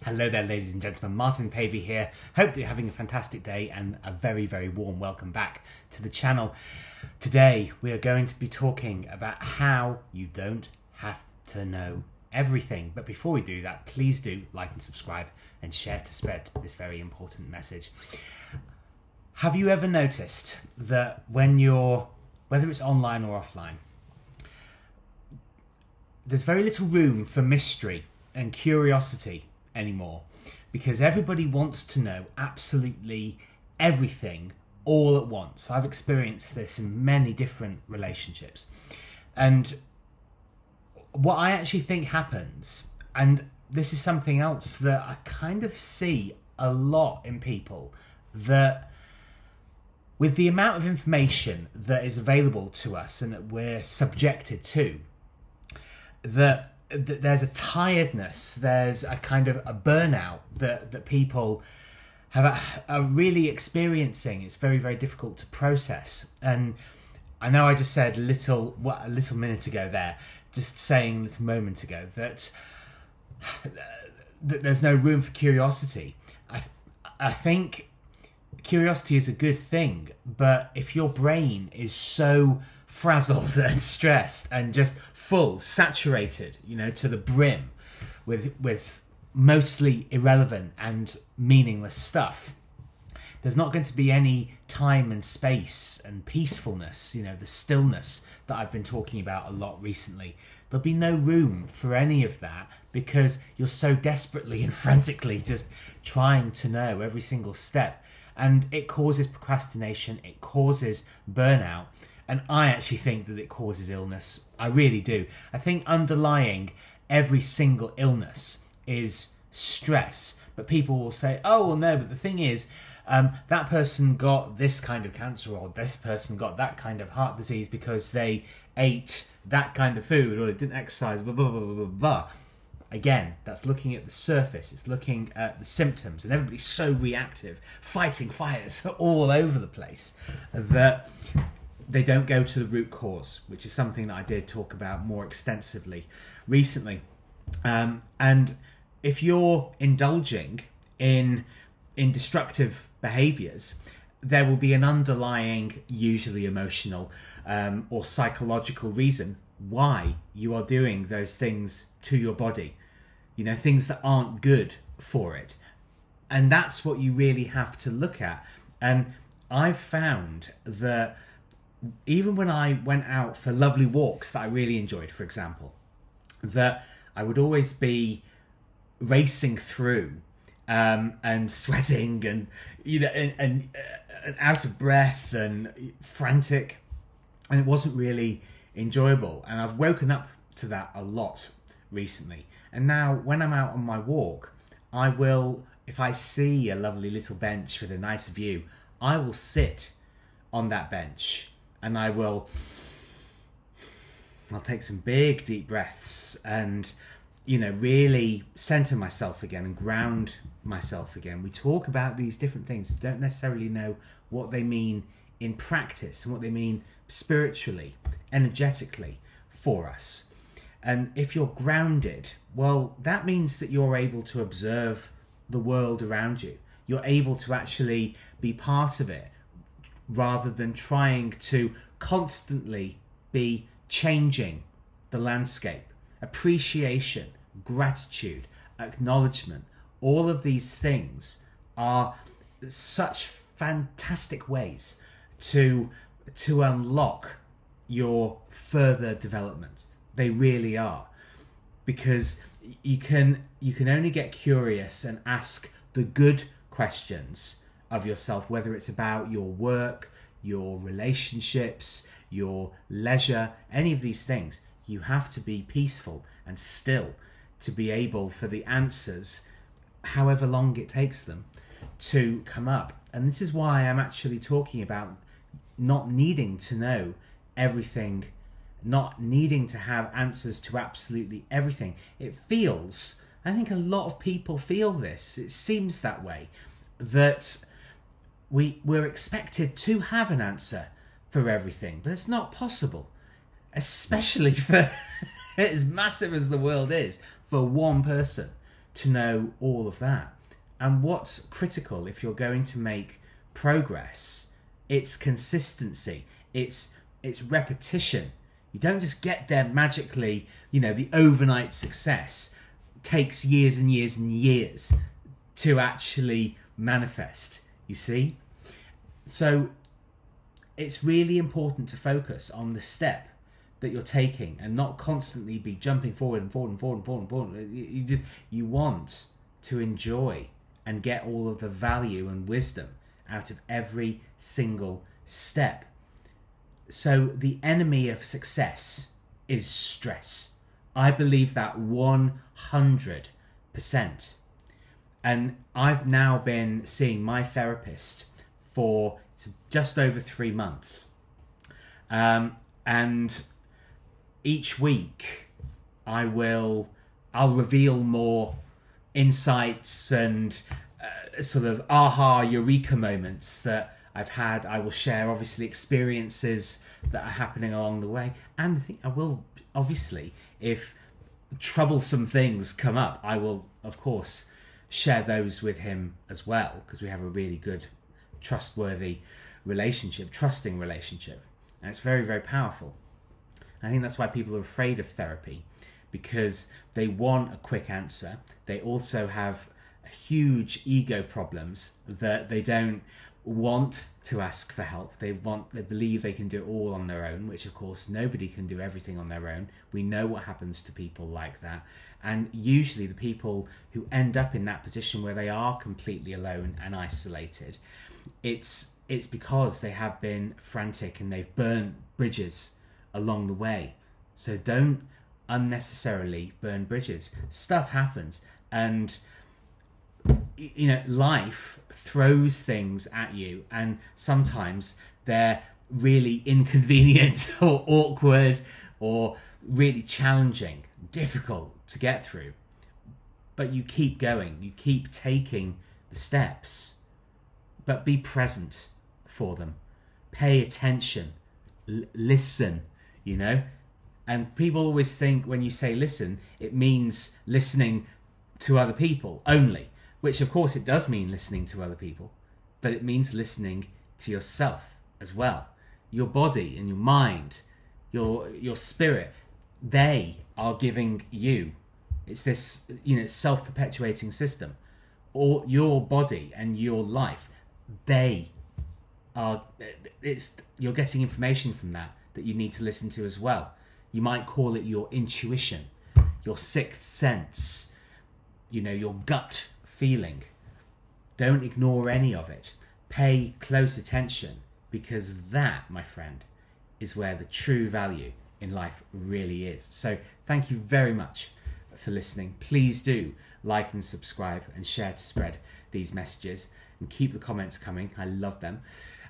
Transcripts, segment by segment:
Hello there, ladies and gentlemen. Martin Pavey here. Hope that you're having a fantastic day and a very, very warm welcome back to the channel. Today, we are going to be talking about how you don't have to know everything. But before we do that, please do like and subscribe and share to spread this very important message. Have you ever noticed that when you're, whether it's online or offline, there's very little room for mystery and curiosity anymore, because everybody wants to know absolutely everything all at once. I've experienced this in many different relationships, and what I actually think happens, and this is something else that I kind of see a lot in people, that with the amount of information that is available to us and that we're subjected to, that there's a tiredness, there's a kind of a burnout that people are really experiencing. It's very, very difficult to process. And I know I just said a little minute ago there, just saying a little moment ago, that there's no room for curiosity. I think curiosity is a good thing, but if your brain is so frazzled and stressed and just full, saturated, to the brim with mostly irrelevant and meaningless stuff, there's not going to be any time and space and peacefulness, the stillness that I've been talking about a lot recently. There'll be no room for any of that because you're so desperately and frantically just trying to know every single step. And it causes procrastination, it causes burnout. And I actually think that it causes illness. I really do. I think underlying every single illness is stress. But people will say, oh, well, no, but the thing is, that person got this kind of cancer, or this person got that kind of heart disease because they ate that kind of food, or they didn't exercise, blah, blah, blah, blah, blah, blah. Again, that's looking at the surface. It's looking at the symptoms. And everybody's so reactive, fighting fires all over the place, that they don't go to the root cause, which is something that I did talk about more extensively recently. And if you're indulging in destructive behaviours, there will be an underlying, usually emotional or psychological reason why you are doing those things to your body. Things that aren't good for it. And that's what you really have to look at. And I've found that even when I went out for lovely walks that I really enjoyed, for example, that I would always be racing through and sweating and and out of breath and frantic, and it wasn't really enjoyable. And I've woken up to that a lot recently. And now when I'm out on my walk, I will, if I see a lovely little bench with a nice view, I will sit on that bench. And I'll take some big deep breaths and, really center myself again and ground myself again. We talk about these different things. We don't necessarily know what they mean in practice and what they mean spiritually, energetically for us. And if you're grounded, well, that means that you're able to observe the world around you. You're able to actually be part of it, rather than trying to constantly be changing the landscape. Appreciation, gratitude, acknowledgement, all of these things are such fantastic ways to unlock your further development. They really are. Because you can only get curious and ask the good questions of yourself, whether it's about your work, your relationships, your leisure, any of these things. You have to be peaceful and still to be able for the answers, however long it takes them, to come up. And this is why I'm actually talking about not needing to know everything, not needing to have answers to absolutely everything. It feels, I think a lot of people feel this, it seems that way, that we're expected to have an answer for everything, but it's not possible, especially for as massive as the world is, for one person to know all of that. And what's critical if you're going to make progress, it's consistency, it's repetition. You don't just get there magically. You know, the overnight success takes years and years and years to actually manifest, you see? So it's really important to focus on the step that you're taking and not constantly be jumping forward and forward and forward and forward and forward. You want to enjoy and get all of the value and wisdom out of every single step. So the enemy of success is stress. I believe that 100%. And I've now been seeing my therapist for just over 3 months. And each week I'll reveal more insights and sort of aha eureka moments that I've had. I will share obviously experiences that are happening along the way, and I think I will obviously, if troublesome things come up, I will of course share those with him as well, because we have a really good trustworthy relationship, trusting relationship, and it's very, very powerful. I think that's why people are afraid of therapy, because they want a quick answer. They also have huge ego problems that they don't want to ask for help. They believe they can do it all on their own, which of course nobody can do everything on their own. We know what happens to people like that. And usually the people who end up in that position where they are completely alone and isolated, it's because they have been frantic and they've burnt bridges along the way. So don't unnecessarily burn bridges. Stuff happens, and you know, life throws things at you, and sometimes they're really inconvenient or awkward or really challenging, difficult to get through. But you keep going, you keep taking the steps, but be present for them. Pay attention, listen, you know. And people always think when you say listen, it means listening to other people only, which of course it does mean listening to other people, but it means listening to yourself as well. Your body and your mind, your spirit, they are giving you, it's this, you know, self-perpetuating system. Or your body and your life, they are, you're getting information from that you need to listen to as well. You might call it your intuition, your sixth sense, you know, your gut feeling. Don't ignore any of it. Pay close attention, because that, my friend, is where the true value in life really is. So thank you very much for listening. Please do like and subscribe and share to spread these messages, and keep the comments coming. I love them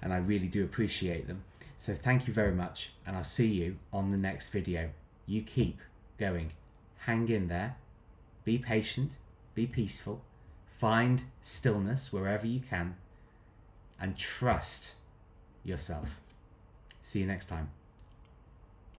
and I really do appreciate them. So thank you very much, and I'll see you on the next video. You keep going. Hang in there. Be patient. Be peaceful. Find stillness wherever you can. And trust yourself. See you next time.